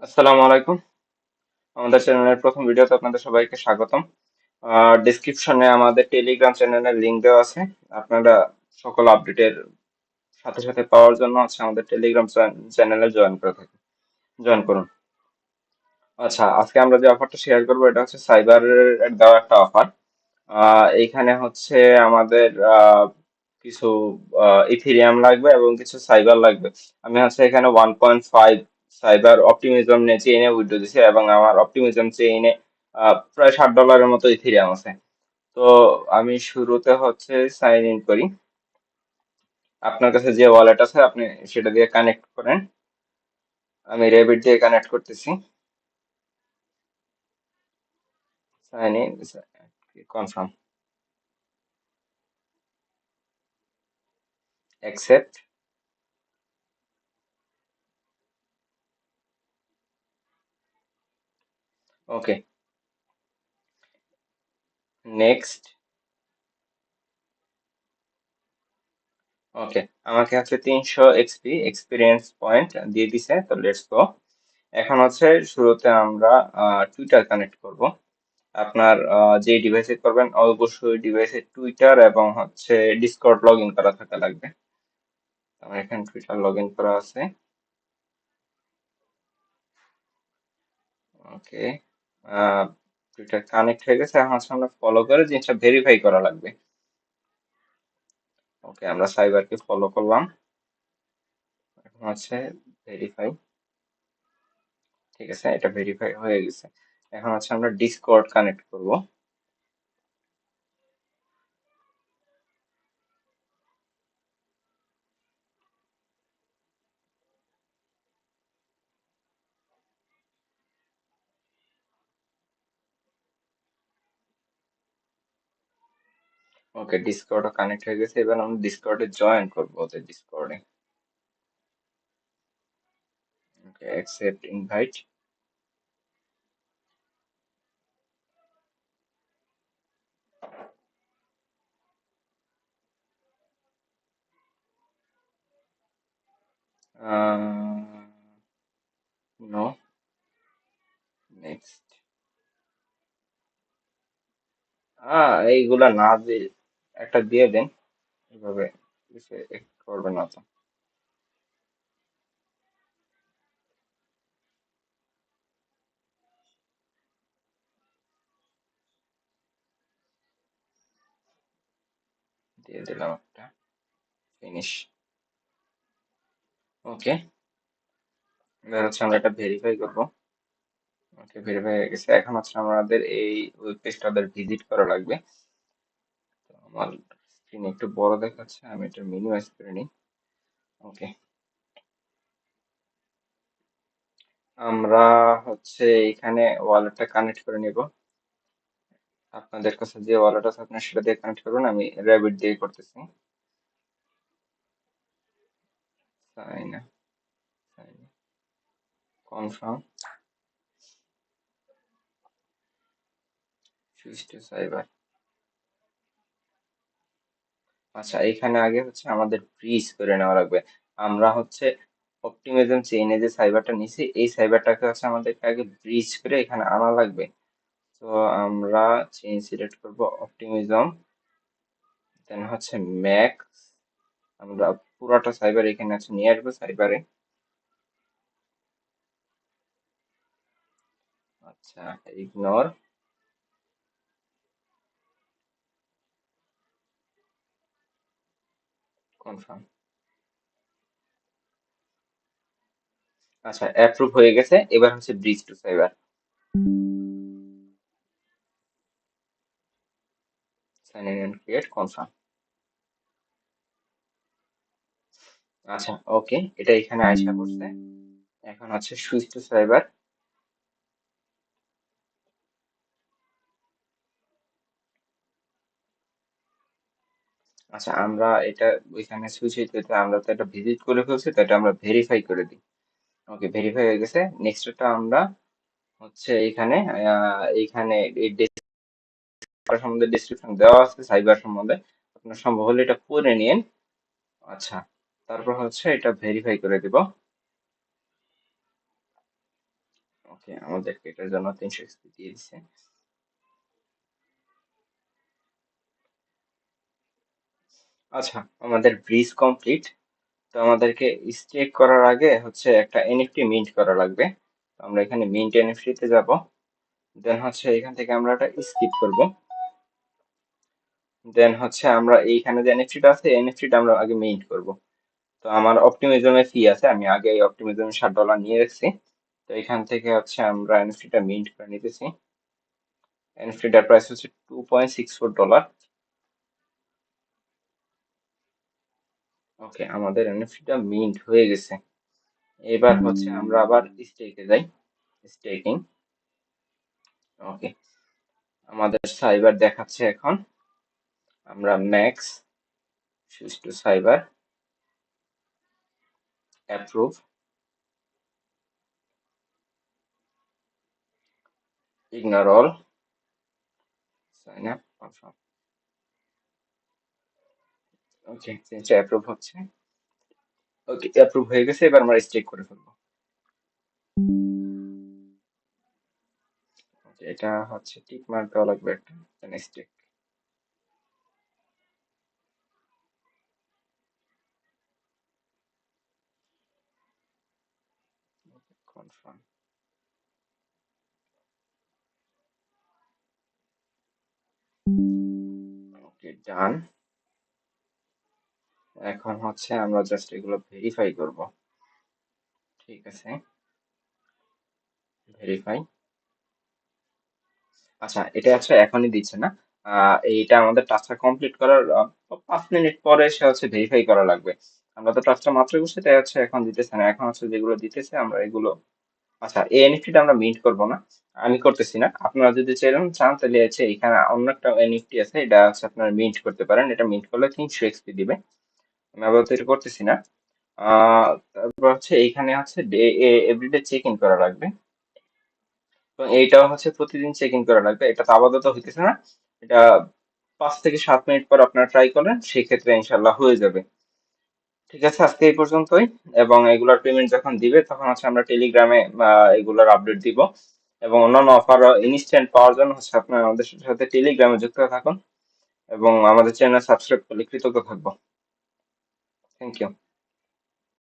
আসসালামু আলাইকুম। আমাদের চ্যানেলের প্রথম ভিডিওতে আপনাদের সবাইকে স্বাগতম। ডেসক্রিপশনে আমাদের টেলিগ্রাম চ্যানেলের লিংক দেওয়া আছে। আপনারা সকল আপডেটের সাথে সাথে পাওয়ার জন্য আমাদের টেলিগ্রাম চ্যানেলে জয়েন করুন। আচ্ছা, আজকে আমরা যে অফারটা শেয়ার করবো এটা হচ্ছে সাইবারের দেওয়া একটা অফার। এইখানে হচ্ছে আমাদের কিছু ইথেরিয়াম লাগবে এবং কিছু সাইবার লাগবে। আমি হচ্ছে এখানে 1.5 সাইবার অপটিমিজম চেইনে উইথড্র দিছি এবং আমার অপটিমিজম চেইনে প্রায় $60 মতো ইথেরিয়াম আছে। তো আমি শুরুতে হচ্ছে সাইন ইন করি। আপনার কাছে যে ওয়ালেট আছে আপনি সেটা দিয়ে কানেক্ট করেন। আমি রেবিট দিয়ে কানেক্ট করতেছি। Sign in, confirm, accept. Okay, next. Okay, আমাকে হচ্ছে 300 এক্সপিরিয়েন্স পয়েন্ট দিয়ে দিছে, তো লেটস গো। এখন হচ্ছে শুরুতে আমরা টুইটার কানেক্ট করব। আপনার যে ডিভাইসে করবেন অবশ্যই ডিভাইসে টুইটার এবং হচ্ছে ডিসকর্ড লগ ইন করা থাকা লাগবে। আমার এখানে টুইটার লগ ইন করা আছে। ওকে, টুইটার কানেক্ট হয়ে গেছে। এখন হচ্ছে আমরা ফলো করে জিনিসটা ভেরিফাই করা লাগবে। ওকে, আমরা সাইবারকে ফলো করলাম। এখন হচ্ছে ভেরিফাই। ঠিক আছে, এটা ভেরিফাই হয়ে গেছে। এখন হচ্ছে আমরা ডিসকর্ড কানেক্ট করব। ওকে, ডিসকর্ড কানেক্ট হয়ে গেছে। এবার আমরা ডিসকর্ডে জয়েন করবো ওদের ডিসকর্ডে। Okay, accept invite. No, next. এইগুলা না দিয়ে একটা দিয়ে দেন। এভাবে কিছু করবে না তো। দিয়ে দিলাম একটা, ফিনিশ। ওকে, এবার হচ্ছে আমরা এটা ভেরিফাই করবো। ওকে, ভেরিফাই হয়ে গেছে। এখন হচ্ছে আমাদের এই ওয়েব পেজটা ভিজিট করা লাগবে। তো আমার স্ক্রিন একটু বড় দেখাচ্ছে, আমি এটা মিনিমাইজ করে নিই। ওকে, আমরা হচ্ছে এখানে ওয়ালেটটা কানেক্ট করে নিব। আপনাদের কাছে যে ওয়ালেট আছে আপনার সেটা দিয়ে কানেক্ট করবেন, আমি র্যাবিট দিয়ে করতেছি। Sign, sign, confirm, switch to cyber. আচ্ছা, এখানে আগে হচ্ছে আমাদের ব্রিজ করে নেওয়া লাগবে। আমরা হচ্ছে অপটিমিজম চেইনে যে সাইবারটা নিছি এই সাইবারটাকে হচ্ছে আমাদেরকে আগে ব্রিজ করে এখানে আনা লাগবে। তো আমরা চেইন সিলেক্ট করব অপটিমিজম, দেন হচ্ছে ম্যাক্স। আমরা পুরাটা সাইবার এখানে আছে নিয়ে আসবো সাইবারে। আচ্ছা, ইগনোর, কনফার্ম। আচ্ছা, অ্যাপ্রুভ হয়ে গেছে। এবার হচ্ছে bridge to cyber. Sign in and create, confirm. আচ্ছা, ওকে, এটা এখানে আইসা করছে। এখন হচ্ছে সুইচ টু সাইবার। আচ্ছা, আমরা এটা ওইখানে সুইচ হইতে আমরা তো এটা ভিজিট করে ফেলছি, তো এটা আমরা ভেরিফাই করে দিই। ওকে, ভেরিফাই হয়ে গেছে। নেক্সটটা আমরা হচ্ছে এইখানে এই ডেসক্রিপশন সম্বন্ধে ডেসক্রিপশন দেওয়া আছে সাইবার সম্বন্ধে। আপনার সম্ভব হলে এটা পড়ে নিন। আচ্ছা, তারপর হচ্ছে এটা ভেরিফাই করে দিব। ওকে, আমাদেরকে এটার জন্য 300 এক্সপি দিয়ে দিছে। আচ্ছা, আমাদের ব্রিজ কমপ্লিট। তো আমাদেরকে স্টেক করার আগে হচ্ছে একটা এনএফটি মিন্ট করা লাগবে। তো আমরা এখানে মিন্ট এনএফটি তে যাব। দেন হচ্ছে এখান থেকে আমরা এটা স্কিপ করব। দেন হচ্ছে আমরা এইখানে যে এনএফটিটা আছে এনএফটিটা আমরা আগে মিন্ট করব। তো আমার অপটিমিজমে ফি আছে, আমি আগে এই অপটিমিজমে $60 নিয়ে রাখছি। তো এখান থেকে হচ্ছে আমরা এনএফটিটা মিন্ট করে নিতেছি। এনএফটিটার প্রাইস হচ্ছে $2.64। ওকে, আমাদের এনএফটিটা মিন্ট হয়ে গেছে। এবার হচ্ছে আমরা আবার স্টেকে যাই। স্টেকিং। ওকে, আমাদের সাইবার দেখাচ্ছে এখন। আমরা max, switch to Cyber, approve, ignore all, sign up, confirm. Okay, চেঞ্জটা অ্যাপ্রুভ হচ্ছে। ওকে, অ্যাপ্রুভ হয়ে গেছে, এবার আমরা স্টেক করে ফেলবো। ওকে, এটা হচ্ছে টিক মার্ক দেওয়া লাগবে একটা, দেন স্টেক, কনফার্ম। ওকে, ডান। এখন হচ্ছে আমরা জাস্ট এগুলো ভেরিফাই করব। ঠিক আছে, ভেরিফাই। আচ্ছা, এটা হচ্ছে এখনই দিচ্ছে না। এইটা আমাদের টাস্কটা কমপ্লিট করার 5 মিনিট পরে সে হচ্ছে ভেরিফাই করা লাগবে। আমরা তো টাস্কটা মাত্র করছি, তাই হচ্ছে এখন দিতেছে না। এখন হচ্ছে যেগুলো দিতেছে আমরা এগুলো। আচ্ছা, এই এনএফটিটা আমরা মিন্ট করব না, আমি করতেছি না। আপনারা যদি চান তাহলে হচ্ছে এখানে অন্য একটা এনএফটি আছে, এটা হচ্ছে আপনারা মিন্ট করতে পারেন। এটা মিন্ট করলে 300 এক্সপি দিবে। আমি আপাতত এটা করতেছি না। তারপর হচ্ছে এইখানে হচ্ছে এভরিডে চেক ইন করা লাগবে। তো এইটাও হচ্ছে প্রতিদিন চেক ইন করা লাগবে। এটা তো আপাতত হইতেছে না। এটা 5 থেকে 7 মিনিট পর আপনারা ট্রাই করেন, সেক্ষেত্রে ইনশাল্লাহ হয়ে যাবে। ঠিক আছে, আজকে এই পর্যন্তই। এবং এগুলার পেমেন্ট যখন দিবে তখন হচ্ছে আমরা টেলিগ্রামে এগুলার আপডেট দিব। এবং অন্যান্য অফার ইনস্ট্যান্ট পাওয়ার জন্য হচ্ছে আপনারা আমাদের সাথে টেলিগ্রামে যুক্ত থাকুন এবং আমাদের চ্যানেল সাবস্ক্রাইব করলে কৃতজ্ঞ থাকবো। Thank you.